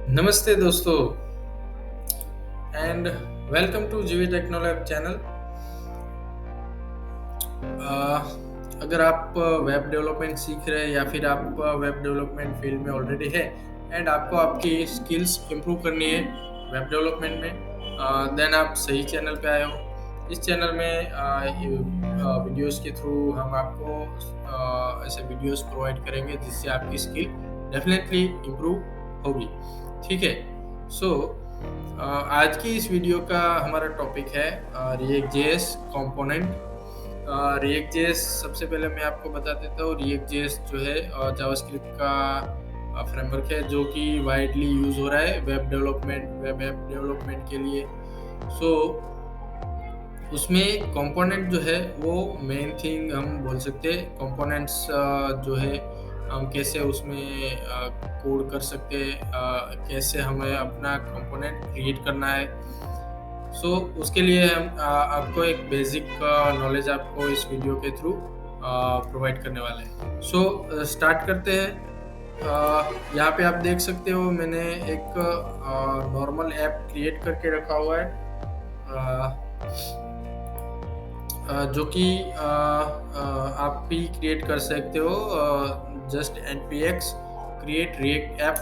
नमस्ते दोस्तों and welcome to जीवी टेक्नोलॉजी चैनल। अगर आप वेब डेवलपमेंट सीख रहे हैं या फिर आप वेब डेवलपमेंट फील्ड में ऑलरेडी है एंड आपको आपकी स्किल्स इंप्रूव करनी है वेब डेवलपमेंट में, देन आप सही चैनल पे आए हो। इस चैनल में वीडियोस के थ्रू हम आपको ऐसे वीडियोस प्रोवाइड करेंगे जिससे आपकी स्किल डेफिनेटली इंप्रूव होगी। ठीक है। सो आज की इस वीडियो का हमारा टॉपिक है react JS component. React JS सबसे पहले मैं आपको बता देता हूँ। रिएक्ट जेएस जो है जावास्क्रिप्ट का फ्रेमवर्क है जो कि वाइडली यूज हो रहा है वेब ऐप डेवलपमेंट के लिए। सो उसमें कंपोनेंट जो है वो मेन थिंग हम बोल सकते हैं। कंपोनेंट्स जो है हम कैसे उसमें कोड कर सकते हैं, कैसे हमें अपना कंपोनेंट क्रिएट करना है। सो उसके लिए हम आपको एक बेसिक नॉलेज आपको इस वीडियो के थ्रू प्रोवाइड करने वाले हैं। सो स्टार्ट करते हैं। यहाँ पे आप देख सकते हो मैंने एक नॉर्मल ऐप क्रिएट करके रखा हुआ है, जो कि आप भी क्रिएट कर सकते हो just npx create react app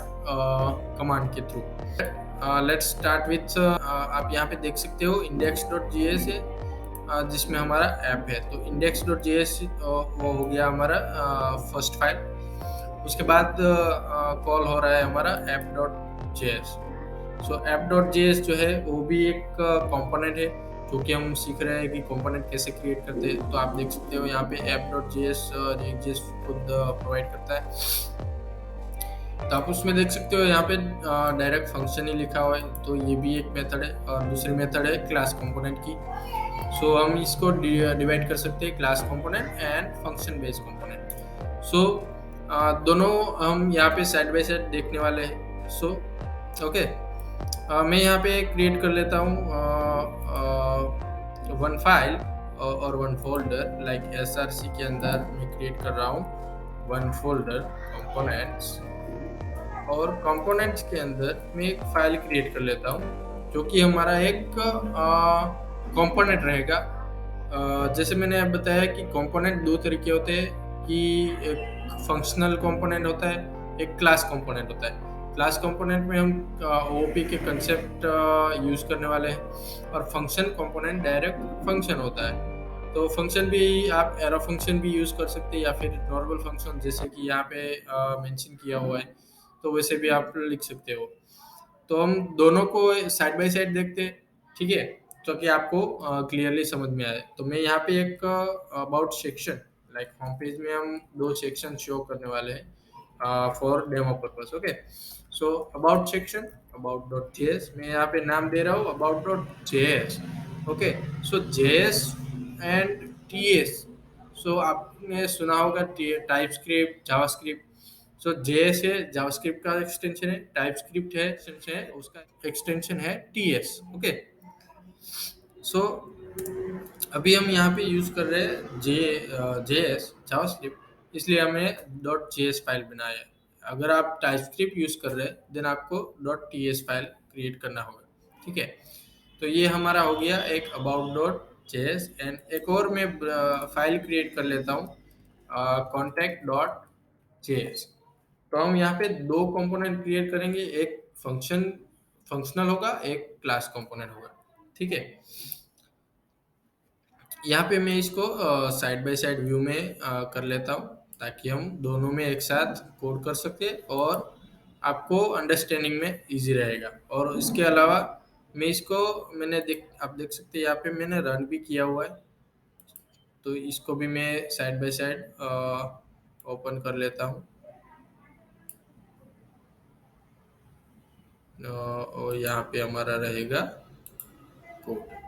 command के थ्रू। लेट्स स्टार्ट विथ आप यहाँ पे देख सकते हो index.js है, जिसमें हमारा ऐप है। तो index.js वो हो गया हमारा फर्स्ट फाइल। उसके बाद कॉल हो रहा है हमारा app.js। सो app.js जो है वो भी एक कंपोनेंट है जो कि हम सीख रहे हैं कि कंपोनेंट कैसे क्रिएट करते हैं। तो आप देख सकते हो यहाँ पे app.js React.js खुद प्रोवाइड करता है। तो आप उसमें देख सकते हो यहाँ पे डायरेक्ट फंक्शन ही लिखा हुआ है। तो ये भी एक मेथड है और दूसरी मेथड है क्लास कंपोनेंट की। सो हम इसको डिवाइड कर सकते हैं class component and function based component. So दोनों हम यहाँ पे साइड बाय साइड देखने वाले हैं। सो ओके, मैं यहाँ पे क्रिएट कर लेता हूँ वन फाइल और वन फोल्डर। लाइक SRC के अंदर मैं क्रिएट कर रहा हूँ वन फोल्डर कंपोनेंट्स, और कंपोनेंट्स के अंदर मैं एक फाइल क्रिएट कर लेता हूँ जो कि हमारा एक कंपोनेंट रहेगा। जैसे मैंने अब बताया कि कंपोनेंट दो तरीके होते हैं, कि एक फंक्शनल कंपोनेंट होता है, एक क्लास कंपोनेंट होता है। क्लास कंपोनेंट में हम ओपी के कंसेप्ट यूज करने वाले हैं, और फंक्शन कंपोनेंट डायरेक्ट फंक्शन होता है। तो फंक्शन भी आप एरो फंक्शन भी यूज कर सकते हैं या फिर नॉर्मल फंक्शन जैसे कि यहाँ पे मेंशन किया हुआ है, तो वैसे भी आप लिख सकते हो। तो हम दोनों को साइड बाय साइड देखते हैं, ठीक है, तो कि आपको क्लियरली समझ में आए। तो मैं यहाँ पे एक about section, like home page में हम दो सेक्शन शो करने वाले हैं for demo purpose. Okay, so about section about dot JS, मैं यहाँ पे नाम दे रहा हूँ about dot JS. Okay, so JS and TS. So आपने सुना होगा TypeScript, JavaScript. So JS है जावास्क्रिप्ट का एक्सटेंशन है, टाइप स्क्रिप्ट है एक्सटेंशन है, उसका एक्सटेंशन है टीएस। ओके, सो अभी हम यहाँ पे यूज कर रहे हैं जेएस जावास्क्रिप्ट, इसलिए हमने डॉट जेएस फाइल बनाया है। अगर आप टाइप स्क्रिप्ट यूज कर रहे हैं देन आपको डॉट टीएस फाइल क्रिएट करना होगा। ठीक है, तो ये हमारा हो गया एक अबाउट डॉट जेएस। एंड एक और मैं फाइल क्रिएट कर लेता हूँ कॉन्टैक्ट डॉट जेएस। तो हम यहाँ पे दो कंपोनेंट क्रिएट करेंगे, एक फंक्शनल होगा, एक क्लास कंपोनेंट होगा। ठीक है, यहाँ पे मैं इसको साइड बाय साइड व्यू में कर लेता हूँ ताकि हम दोनों में एक साथ कोड कर सके और आपको अंडरस्टैंडिंग में इजी रहेगा। और इसके अलावा मैं इसको आप देख सकते हैं यहाँ पे मैंने रन भी किया हुआ है। तो इसको भी मैं साइड बाय साइड ओपन कर लेता हूँ। और यहाँ पे हमारा रहेगा कोड।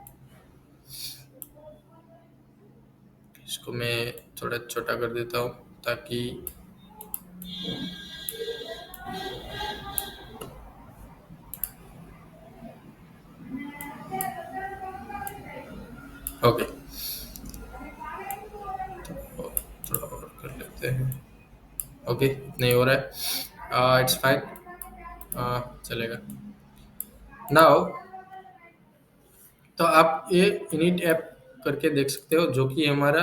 इसको मैं थोड़ा छोटा कर देता हूँ ताकि ओके, तो थोड़ा और कर लेते हैं। ओके, इतना ही हो रहा है, इट्स फाइन। चलेगा। नाउ तो आप ये इनिट ऐप करके देख सकते हो, जो कि हमारा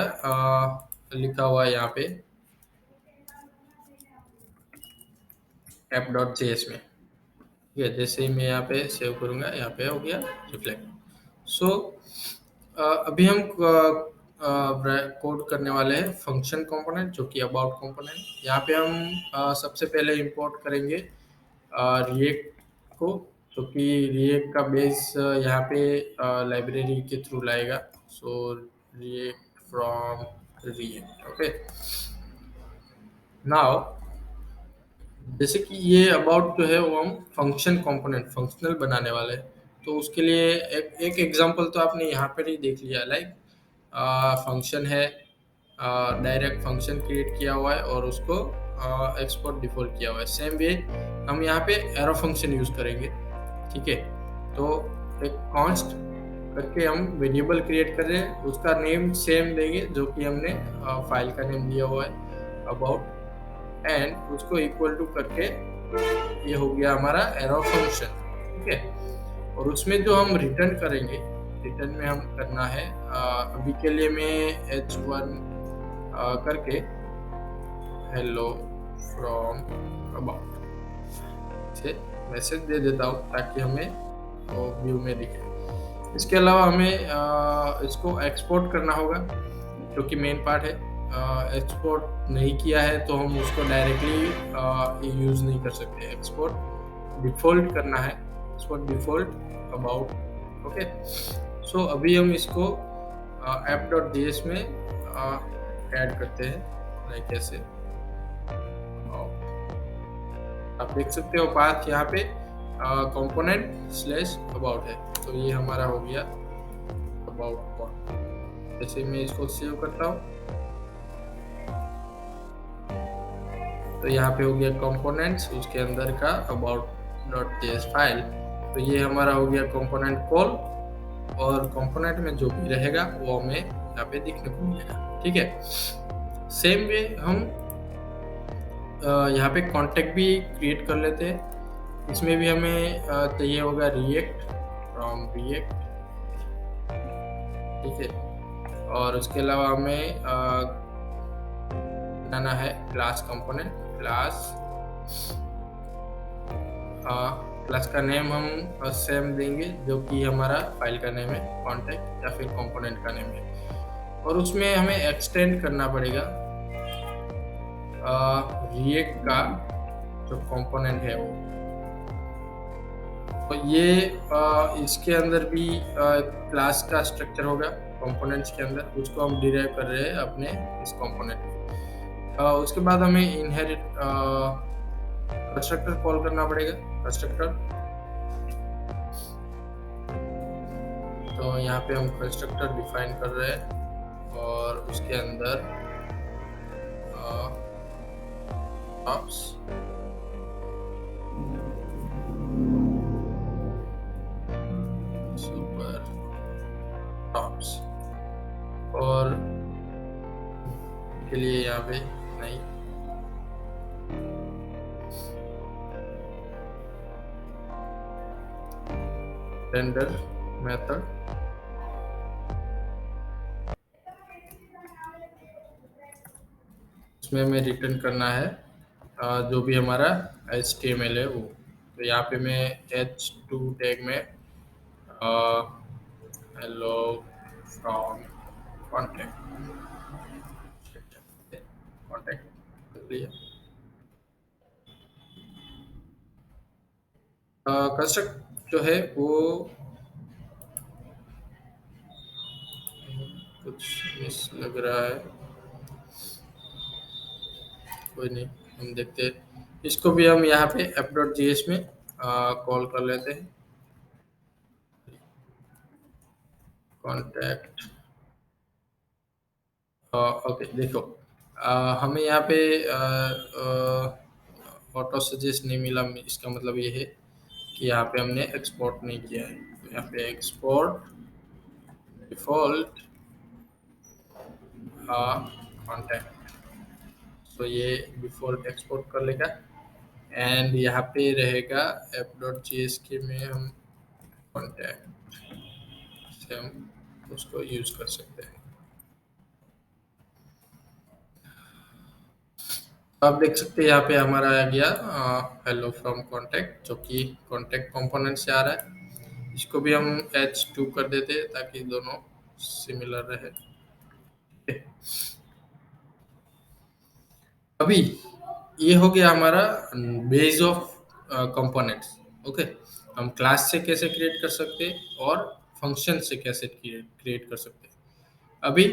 लिखा हुआ है यहाँ पे ऐप डॉट जेएस में। ठीक है, जैसे ही मैं यहाँ पे सेव करूँगा, यहाँ पे हो गया रिफ्लेक्ट। सो अभी हम कोड करने वाले हैं फंक्शन कंपोनेंट, जो कि अबाउट कंपोनेंट। यहाँ पे हम सबसे पहले इंपोर्ट करेंगे रिएक्ट को, जो कि रिएक्ट का बेस यहाँ पे लाइब्रेरी के थ्रू लाएगा। So React from React. Okay, now जैसे कि ये अबाउट जो है वो हम फंक्शन कंपोनेंट फंक्शनल बनाने वाले हैं। तो उसके लिए एक एग्जांपल तो आपने यहाँ पर ही देख लिया, लाइक फंक्शन है, डायरेक्ट फंक्शन क्रिएट किया हुआ है और उसको एक्सपोर्ट डिफॉल्ट किया हुआ है। सेम वे हम यहाँ पे एरो फंक्शन यूज करेंगे। ठीक है, तो एक कॉन्स्ट करके हम वेरिएबल क्रिएट कर रहे हैं, उसका नेम सेम देंगे जो कि हमने फाइल का नेम दिया हुआ है अबाउट, एंड उसको इक्वल टू करके ये हो गया हमारा एरो फंक्शन। ठीक है, और उसमें जो हम रिटर्न करेंगे, रिटर्न में हम करना है अभी के लिए मैं h1 करके हेलो फ्रॉम अबाउट से मैसेज दे देता हूँ, ताकि हमें वो व्यू में दिखे। इसके अलावा हमें इसको एक्सपोर्ट करना होगा, जो कि मेन पार्ट है। एक्सपोर्ट नहीं किया है तो हम उसको डायरेक्टली यूज़ नहीं कर सकते। एक्सपोर्ट डिफ़ॉल्ट करना है, एक्सपोर्ट डिफ़ॉल्ट अबाउट। ओके, सो अभी हम इसको ऐप डॉट जेएस में ऐड करते हैं, लाइक ऐसे। आप देख सकते हो पाथ यहाँ पे कंपोनेंट स्लैश अबाउट है, तो ये हमारा हो गया अबाउट। जैसे मैं इसको सेव करता हूँ तो यहाँ पे हो गया कंपोनेंट्स, उसके अंदर का अबाउट डॉट जेएस फाइल। तो ये हमारा हो गया कंपोनेंट कॉल, और कंपोनेंट में जो भी रहेगा वो हमें यहाँ पे दिखने को मिलेगा। ठीक है, सेम वे हम यहाँ पे कॉन्टेक्ट भी क्रिएट कर लेते हैं। इसमें भी हमें चाहिए होगा रिएक्ट फ्रॉम रिएक्ट। ठीक है, और उसके अलावा हमें बनाना है क्लास कंपोनेंट। क्लास का नेम हम सेम देंगे जो कि हमारा फाइल का नेम है, कॉन्टेक्ट या फिर कंपोनेंट का नेम है। और उसमें हमें एक्सटेंड करना पड़ेगा रिएक्ट का जो कंपोनेंट है वो। तो ये इसके अंदर भी क्लास का स्ट्रक्चर होगा कंपोनेंट्स के अंदर, उसको हम डिराइव कर रहे हैं अपने इस कंपोनेंट में। उसके बाद हमें इनहेरिट कंस्ट्रक्टर कॉल करना पड़ेगा, कंस्ट्रक्टर। तो यहाँ पे हम कंस्ट्रक्टर डिफाइन कर रहे हैं और उसके अंदर टॉप्स सुपर टॉप्स, और के लिए यहाँ पे नहीं, रेंडर मेथड। उसमें हमें रिटर्न करना है जो भी हमारा HTML है वो। तो यहाँ पे मैं h2 टैग में हेलो फ्रॉम कॉन्टेक्ट कॉन्टेक्ट कर लिया। कंस्ट्रक्ट जो है वो कुछ मिस लग रहा है, कोई नहीं, हम देखते हैं। इसको भी हम यहाँ पे app.js में कॉल कर लेते हैं, कॉन्टैक्ट। ओके, देखो हमें यहाँ पे ऑटो सजेस्ट नहीं मिला, इसका मतलब ये है कि यहाँ पे हमने एक्सपोर्ट नहीं किया है। तो यहाँ पे एक्सपोर्ट डिफॉल्ट कॉन्टैक्ट, तो ये डिफॉल्ट एक्सपोर्ट कर लेगा। एंड यहाँ पे रहेगा एप डॉट जी एस के में हम कॉन्टैक्ट से हम उसको यूज कर सकते हैं। आप देख सकते हैं यहाँ पे हमारा आ गया हेलो फ्रॉम कॉन्टैक्ट, जो कि कॉन्टैक्ट कंपोनेंट से आ रहा है। इसको भी हम H2 कर देते हैं ताकि दोनों सिमिलर रहे। अभी ये हो गया हमारा बेस ऑफ कंपोनेंट्स। ओके, हम क्लास से कैसे क्रिएट कर सकते हैं और फंक्शन से कैसे क्रिएट कर सकते हैं। अभी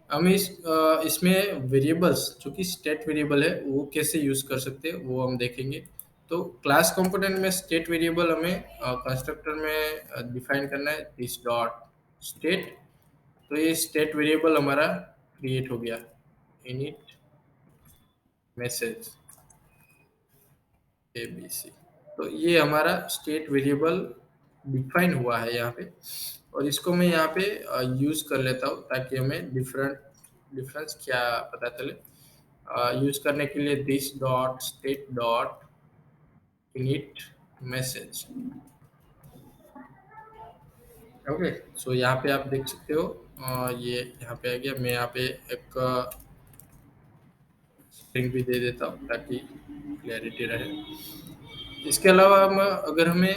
हम इसमें वेरिएबल्स जो कि स्टेट वेरिएबल है वो कैसे यूज कर सकते हैं वो हम देखेंगे। तो क्लास कंपोनेंट में स्टेट वेरिएबल हमें कंस्ट्रक्टर में डिफाइन करना है दिस डॉट स्टेट। तो ये स्टेट वेरिएबल हमारा क्रिएट हो गया इनिट मैसेज ABC। तो ये हमारा स्टेट वेरिएबल डिफाइन हुआ है यहाँ पे, और इसको मैं यहाँ पे यूज कर लेता हूँ ताकि हमें डिफरेंस क्या पता चले। यूज करने के लिए this dot state dot init message. Okay, so यहाँ पे आप देख सकते हो ये यहाँ पे आ गया। मैं यहाँ पे एक स्ट्रिंग भी दे देता हूँ ताकि क्लैरिटी रहे। इसके अलावा हम अगर हमें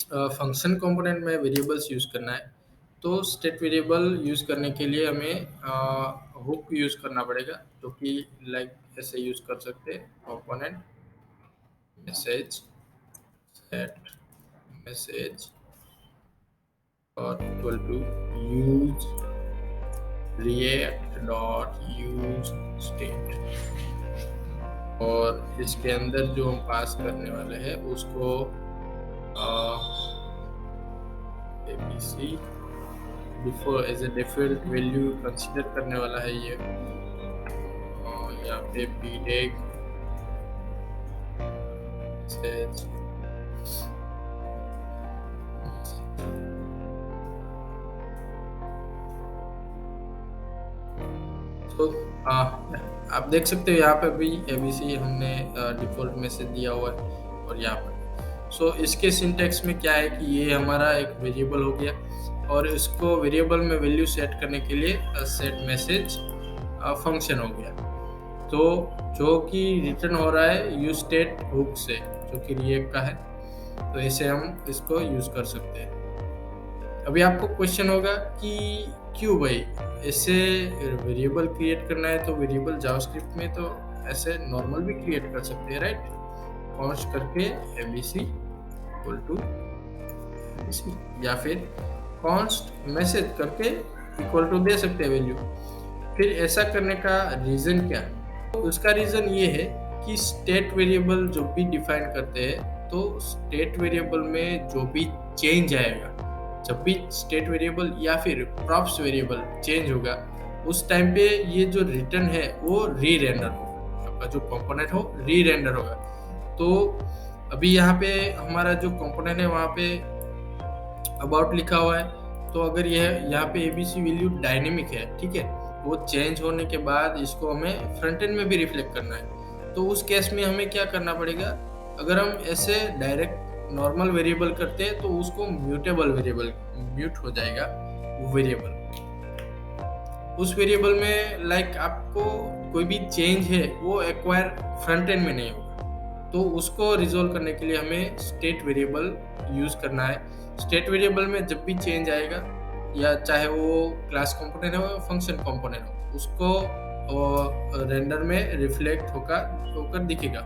फंक्शन कंपोनेंट में वेरिएबल्स यूज करना है तो स्टेट वेरिएबल यूज करने के लिए हमें हुक यूज करना पड़ेगा, जो कि लाइक ऐसे यूज कर सकते हैं कंपोनेंट मैसेज सेट मैसेज और equal to use React dot use state. और इसके अंदर जो हम पास करने वाले हैं उसको ABC before as a default value consider करने वाला है ये। और यहाँ पे pdeg मैसेज तो आप देख सकते हो यहाँ पे भी ABC हमने डिफॉल्ट मैसेज दिया हुआ है। और यहाँ पर सो इसके सिंटेक्स में क्या है कि ये हमारा एक वेरिएबल हो गया, और इसको वेरिएबल में वैल्यू सेट करने के लिए सेट मैसेज फंक्शन हो गया। तो जो कि रिटर्न हो रहा है यूज स्टेट हुक से, जो कि रिएक्ट का है। तो ऐसे हम इसको यूज कर सकते हैं। अभी आपको क्वेश्चन होगा कि क्यों भाई ऐसे वेरिएबल क्रिएट करना है, तो वेरिएबल जावास्क्रिप्ट में तो ऐसे नॉर्मल भी क्रिएट कर सकते हैं, राइट। कॉन्स्ट करके ABC इक्वल टू ABC, या फिर कॉन्स्ट मैसेज करके इक्वल टू दे सकते हैं वैल्यू। फिर ऐसा करने का रीजन क्या है? तो उसका रीजन ये है कि स्टेट वेरिएबल जो भी डिफाइन करते हैं, तो स्टेट वेरिएबल में जो भी चेंज आएगा, जब भी स्टेट वेरिएबल या फिर प्रॉप्स वेरिएबल चेंज होगा, उस टाइम पे ये जो रिटर्न है वो री रेंडर होगा, आपका जो कंपोनेंट हो री रेंडर होगा। तो अभी यहाँ पे हमारा जो कंपोनेंट है वहाँ पे अबाउट लिखा हुआ है। तो अगर यह यहाँ पे ABC वैल्यू डायनेमिक है, ठीक है, वो चेंज होने के बाद इसको हमें फ्रंट एंड में भी रिफ्लेक्ट करना है। तो उस केस में हमें क्या करना पड़ेगा? अगर हम ऐसे डायरेक्ट नॉर्मल वेरिएबल करते हैं तो उसको म्यूटेबल वेरिएबल म्यूट हो जाएगा वो वेरिएबल। उस वेरिएबल में लाइक आपको कोई भी चेंज है वो एक्वायर फ्रंट एंड में नहीं होगा। तो उसको रिजोल्व करने के लिए हमें स्टेट वेरिएबल यूज करना है। स्टेट वेरिएबल में जब भी चेंज आएगा, या चाहे वो क्लास कंपोनेंट हो फंक्शन कंपोनेंट हो, उसको रेंडर में रिफ्लेक्ट होकर दिखेगा।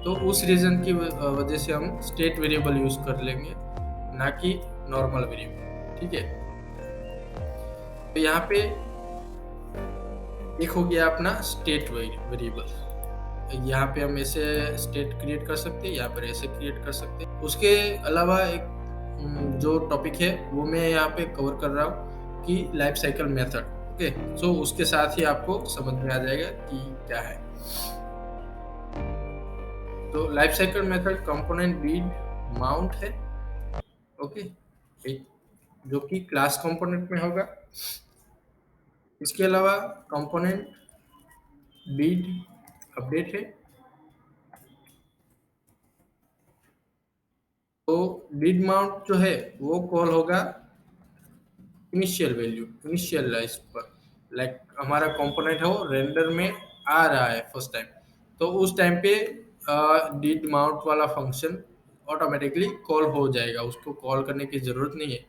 तो उस रीजन की वजह से हम स्टेट वेरिएबल यूज कर लेंगे, ना कि नॉर्मल वेरिएबल, ठीक है। तो यहाँ पे एक हो गया अपना स्टेट वेरिएबल। यहाँ पे हम ऐसे स्टेट क्रिएट कर सकते हैं, यहाँ पर ऐसे क्रिएट कर सकते हैं। उसके अलावा एक जो टॉपिक है वो मैं यहाँ पे कवर कर रहा हूँ कि लाइफ साइकिल मेथड। ओके, सो उसके साथ ही आपको समझ में आ जाएगा कि क्या है। तो life cycle method component Beed mount है, ओके, जो कि क्लास कंपोनेंट में होगा। इसके अलावा कंपोनेंट बीड अपडेट है, did mount जो है वो कॉल होगा इनिशियल वैल्यू इनिशियलाइज पर, लाइक हमारा कंपोनेंट है वो रेंडर में आ रहा है फर्स्ट टाइम, तो उस टाइम पे डिड माउंट वाला फंक्शन ऑटोमेटिकली कॉल हो जाएगा, उसको कॉल करने की जरूरत नहीं है।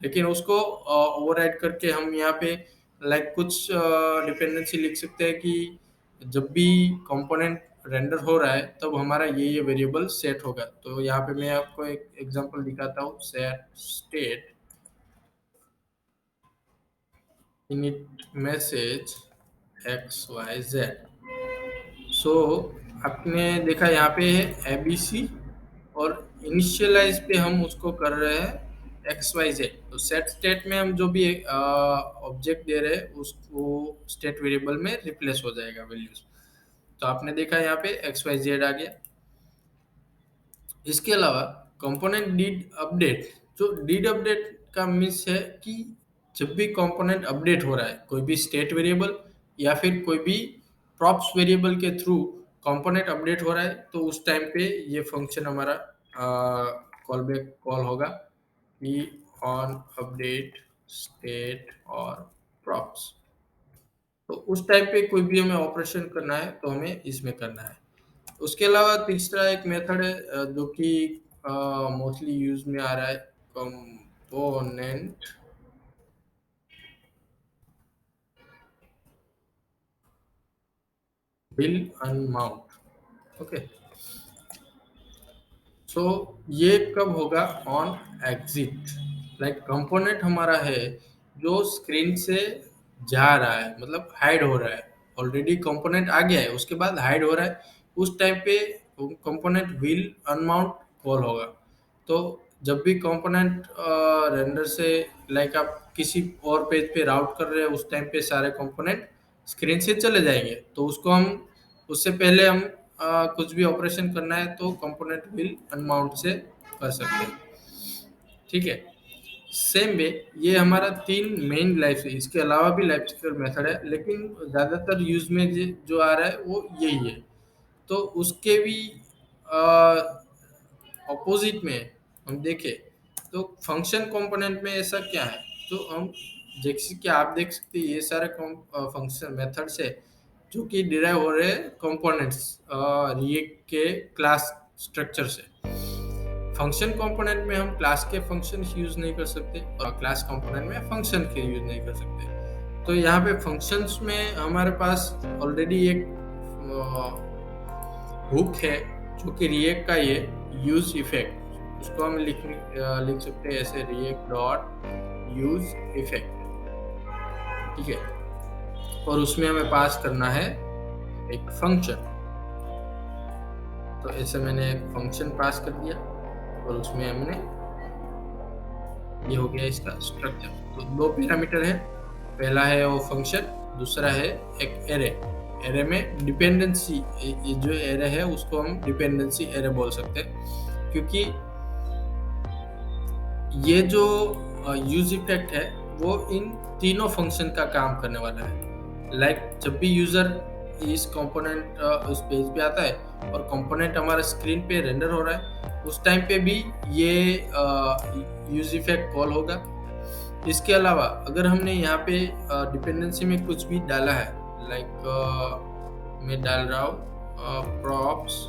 लेकिन उसको ओवरराइड करके हम यहाँ पे लाइक कुछ डिपेंडेंसी लिख सकते हैं कि जब भी कंपोनेंट रेंडर हो रहा है तब हमारा ये वेरिएबल सेट होगा। तो यहाँ पे मैं आपको एक एग्जांपल दिखाता हूँ, set state init message X Y Z. So आपने देखा यहाँ पे है एबीसी और इनिशियलाइज पे हम उसको कर रहे हैं एक्स वाई जेड। तो सेट स्टेट में हम जो भी ऑब्जेक्ट दे रहे हैं उसको स्टेट वेरिएबल में रिप्लेस हो जाएगा वैल्यूज। तो आपने देखा यहाँ पे एक्स वाई जेड आ गया। इसके अलावा कंपोनेंट डीड अपडेट, जो डीड अपडेट का मीन्स है कि जब भी कंपोनेंट अपडेट हो रहा है कोई भी स्टेट वेरिएबल या फिर कोई भी प्रॉप्स वेरिएबल के थ्रू कंपोनेंट अपडेट हो रहा है, तो उस टाइम पे ये फंक्शन हमारा कॉल बैक कॉल होगा कि ऑन अपडेट स्टेट और प्रॉप्स। तो उस टाइम पे कोई भी हमें ऑपरेशन करना है तो हमें इसमें करना है। उसके अलावा तीसरा एक मेथड है जो कि मोस्टली यूज में आ रहा है, कंपोनेंट विल अनमाउंट। ओके, सो ये कब होगा? On exit. लाइक कंपोनेंट हमारा है जो स्क्रीन से जा रहा है, मतलब हाइड हो रहा है, ऑलरेडी कंपोनेंट आ गया है उसके बाद हाइड हो रहा है, उस टाइम पे कंपोनेंट विल अनमाउंट कॉल होगा। तो जब भी कंपोनेंट रेंडर से लाइक आप किसी और पेज पे राउट कर रहे हैं उस टाइम पे सारे कंपोनेंट स्क्रीन से चले जाएंगे, तो उसको हम उससे पहले हम कुछ भी ऑपरेशन करना है तो कंपोनेंट विल अनमाउंट से कर सकते हैं। ठीक है, सेम वे ये हमारा तीन मेन लाइफ है, इसके अलावा भी लाइफ साइकिल मेथड है लेकिन ज़्यादातर यूज में जो आ रहा है वो यही है। तो उसके भी ऑपोजिट में हम देखें तो फंक्शन कंपोनेंट में ऐसा क्या है, तो हम जैसे कि आप देख सकते हैं ये सारे फंक्शन मेथड्स है जो कि डिराइव हो रहे हैं कंपोनेंट्स रिएक्ट के क्लास स्ट्रक्चर से। फंक्शन कंपोनेंट में हम क्लास के फंक्शन यूज नहीं कर सकते और क्लास कंपोनेंट में फंक्शन के यूज नहीं कर सकते। तो यहाँ पे फंक्शंस में हमारे पास ऑलरेडी एक हुक है जो कि रिएक्ट का ये यूज इफेक्ट, उसको हम लिख सकते हैं ऐसे, रिएक्ट डॉट यूज इफेक्ट। ठीक है, और उसमें हमें पास करना है एक फंक्शन। तो ऐसे मैंने एक फंक्शन पास कर दिया और उसमें हमने ये हो गया इसका स्ट्रक्चर। तो दो पैरामीटर है, पहला है वो फंक्शन, दूसरा है एक एरे। एरे में डिपेंडेंसी, ये जो एरे है उसको हम डिपेंडेंसी एरे बोल सकते हैं क्योंकि ये जो यूज इफेक्ट है वो इन तीनों फंक्शन का काम करने वाला है। लाइक जब भी यूजर इस कंपोनेंट उस पेज पे आता है और कंपोनेंट हमारा स्क्रीन पे रेंडर हो रहा है उस टाइम पे भी ये यूज इफेक्ट कॉल होगा। इसके अलावा अगर हमने यहाँ पे डिपेंडेंसी में कुछ भी डाला है, लाइक मैं डाल रहा हूँ प्रॉप्स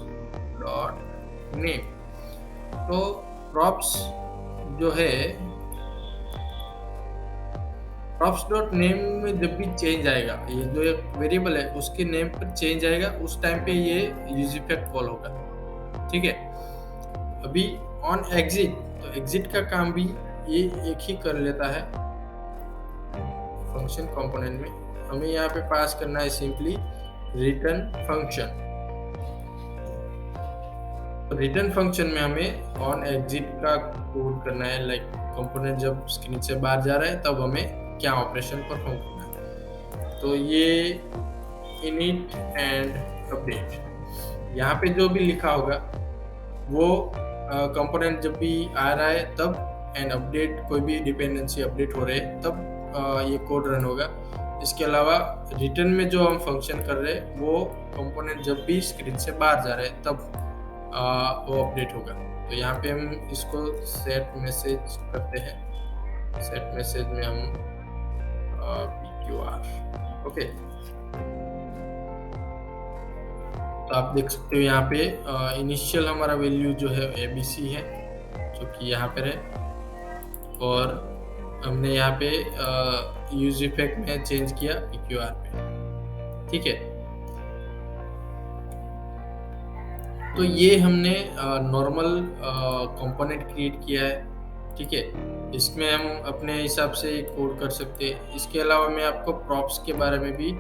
डॉट नेम, तो प्रॉप्स जो है प्रॉप्स डॉट नेम में जब भी चेंज आएगा, ये जो एक वेरिएबल है उसके नेम पर चेंज आएगा उस टाइम पे ये यूज इफेक्ट कॉल होगा। ठीक है, अभी ऑन एग्जिट, तो एग्जिट का काम भी ये एक ही कर लेता है फंक्शन कंपोनेंट में। हमें यहाँ पे पास करना है simply return function. Return function में हमें ऑन एग्जिट का कोड करना है, लाइक कंपोनेंट जब स्क्रीन से बाहर जा रहा है तब हमें क्या ऑपरेशन परफॉर्म करना है। तो ये इनिट एंड अपडेट, यहाँ पे जो भी लिखा होगा वो कंपोनेंट जब भी आ रहा है तब, एंड अपडेट कोई भी डिपेंडेंसी अपडेट हो रहे हैं तब ये कोड रन होगा। इसके अलावा रिटर्न में जो हम फंक्शन कर रहे हैं वो कंपोनेंट जब भी स्क्रीन से बाहर जा रहे हैं तब वो अपडेट होगा। तो यहाँ पे हम इसको सेट मैसेज करते हैं। सेट मैसेज में हम PQR, ओके। तो आप देख सकते हो यहाँ पे इनिशियल हमारा वैल्यू जो है ABC है, जो कि यहाँ पर है। और हमने यहाँ पे यूज इफेक्ट में चेंज किया PQR पे, ठीक है। तो ये हमने नॉर्मल कंपोनेंट क्रिएट किया है, ठीक है। इसमें हम अपने हिसाब से कोड कर सकते हैं। इसके अलावा मैं आपको प्रॉप्स के बारे में भी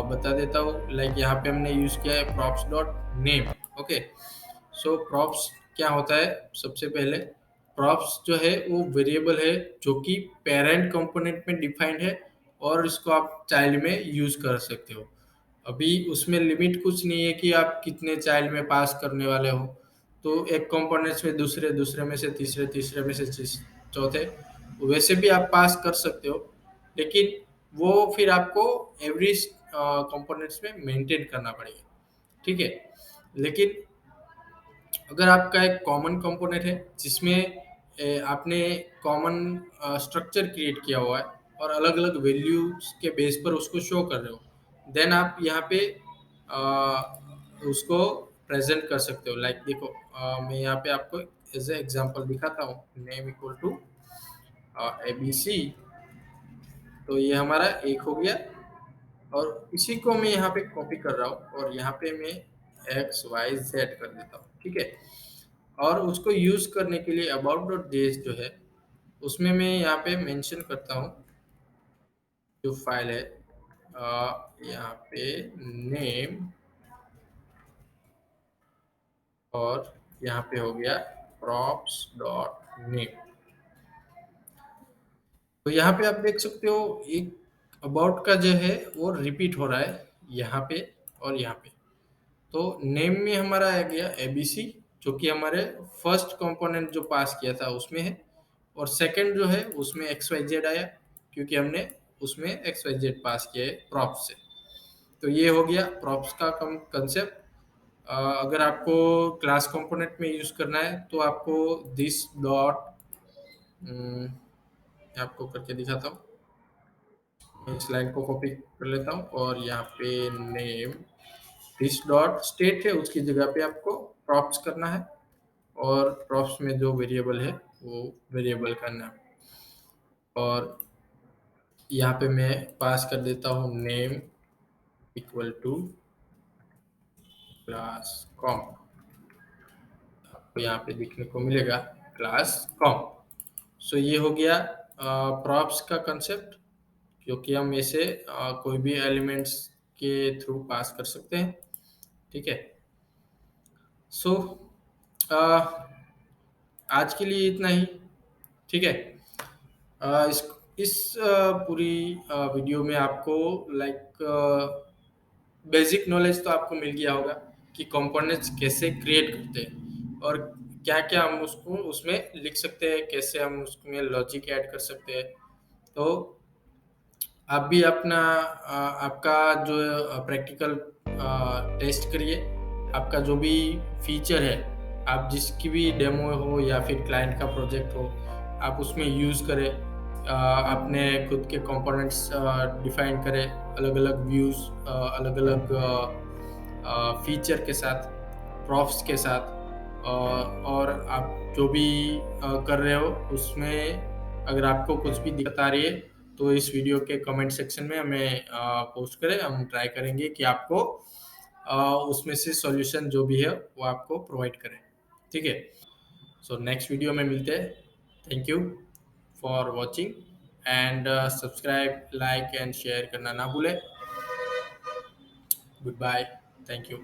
बता देता हूँ। लाइक यहाँ पे हमने यूज किया है प्रॉप्स डॉट नेम, ओके। सो प्रॉप्स क्या होता है, सबसे पहले प्रॉप्स जो है वो वेरिएबल है जो कि पेरेंट कंपोनेंट में डिफाइंड है, और इसको आप चाइल्ड में यूज कर सकते हो। अभी उसमें लिमिट कुछ नहीं है कि आप कितने चाइल्ड में पास करने वाले हो। तो एक कंपोनेंट्स में दूसरे, दूसरे में से तीसरे, तीसरे में से चौथे, वैसे भी आप पास कर सकते हो। लेकिन वो फिर आपको एवरी कंपोनेंट्स में मेंटेन करना पड़ेगा, ठीक है। लेकिन अगर आपका एक कॉमन कंपोनेंट है जिसमें आपने कॉमन स्ट्रक्चर क्रिएट किया हुआ है और अलग अलग वैल्यूज के बेस पर उसको शो कर रहे हो, देन आप यहाँ पे उसको प्रेजेंट कर सकते हो। लाइक देखो, मैं यहाँ पे आपको एज ए एग्जांपल दिखाता हूँ। नेम इक्वल टू ABC, तो ये हमारा एक हो गया। और इसी को मैं यहाँ पे कॉपी कर रहा हूँ और यहाँ पे मैं XYZ कर देता हूँ, ठीक है। और उसको यूज करने के लिए अबाउट डॉट जेएस जो है, उसमें मैं यहाँ पे मेंशन करता हूँ जो फाइल है, यहाँ पे नेम, और यहाँ पे हो गया props डॉट नेम। तो यहाँ पे आप देख सकते हो एक अबाउट का जो है वो रिपीट हो रहा है यहाँ पे और यहाँ पे। तो नेम में हमारा आ गया ABC, जो कि हमारे फर्स्ट कंपोनेंट जो पास किया था उसमें है। और सेकंड जो है उसमें XYZ आया, क्योंकि हमने उसमें XYZ पास किया है प्रॉप्स से। तो ये हो गया प्रॉप्स का कंसेप्ट। अगर आपको क्लास कंपोनेंट में यूज करना है तो आपको दिस डॉट, आपको करके दिखाता हूँ। मैं इस लाइन को कॉपी कर लेता हूँ और यहाँ पे नेम दिस डॉट स्टेट है, उसकी जगह पे आपको प्रॉप्स करना है। और प्रॉप्स में जो वेरिएबल है वो वेरिएबल का नाम। और यहाँ पे मैं पास कर देता हूँ name equal to class com. आपको यहाँ पे दिखने को मिलेगा क्लास कॉम। सो ये हो गया प्रॉप्स का कंसेप्ट, क्योंकि हम इसे कोई भी एलिमेंट्स के थ्रू पास कर सकते हैं, ठीक है। सो आज के लिए इतना ही, ठीक है। इस पूरी वीडियो में आपको लाइक बेसिक नॉलेज तो आपको मिल गया होगा कि कंपोनेंट्स कैसे क्रिएट करते हैं, और क्या क्या हम उसको उसमें लिख सकते हैं, कैसे हम उसमें लॉजिक ऐड कर सकते हैं। तो आप भी अपना आपका जो प्रैक्टिकल टेस्ट करिए। आपका जो भी फीचर है, आप जिसकी भी डेमो हो या फिर क्लाइंट का प्रोजेक्ट हो, आप उसमें यूज़ करें। अपने खुद के कंपोनेंट्स डिफाइन करें, अलग अलग व्यूज़, अलग अलग फीचर के साथ, प्रॉफ्स के साथ। और आप जो भी कर रहे हो उसमें अगर आपको कुछ भी दिक्कत आ रही है तो इस वीडियो के कमेंट सेक्शन में हमें पोस्ट करें। हम ट्राई करेंगे कि आपको अ, उसमें से सॉल्यूशन जो भी है वो आपको प्रोवाइड करें, ठीक है। सो नेक्स्ट वीडियो में मिलते हैं। Thank you for watching, and subscribe, like and share करना ना भूलें। Goodbye, thank you.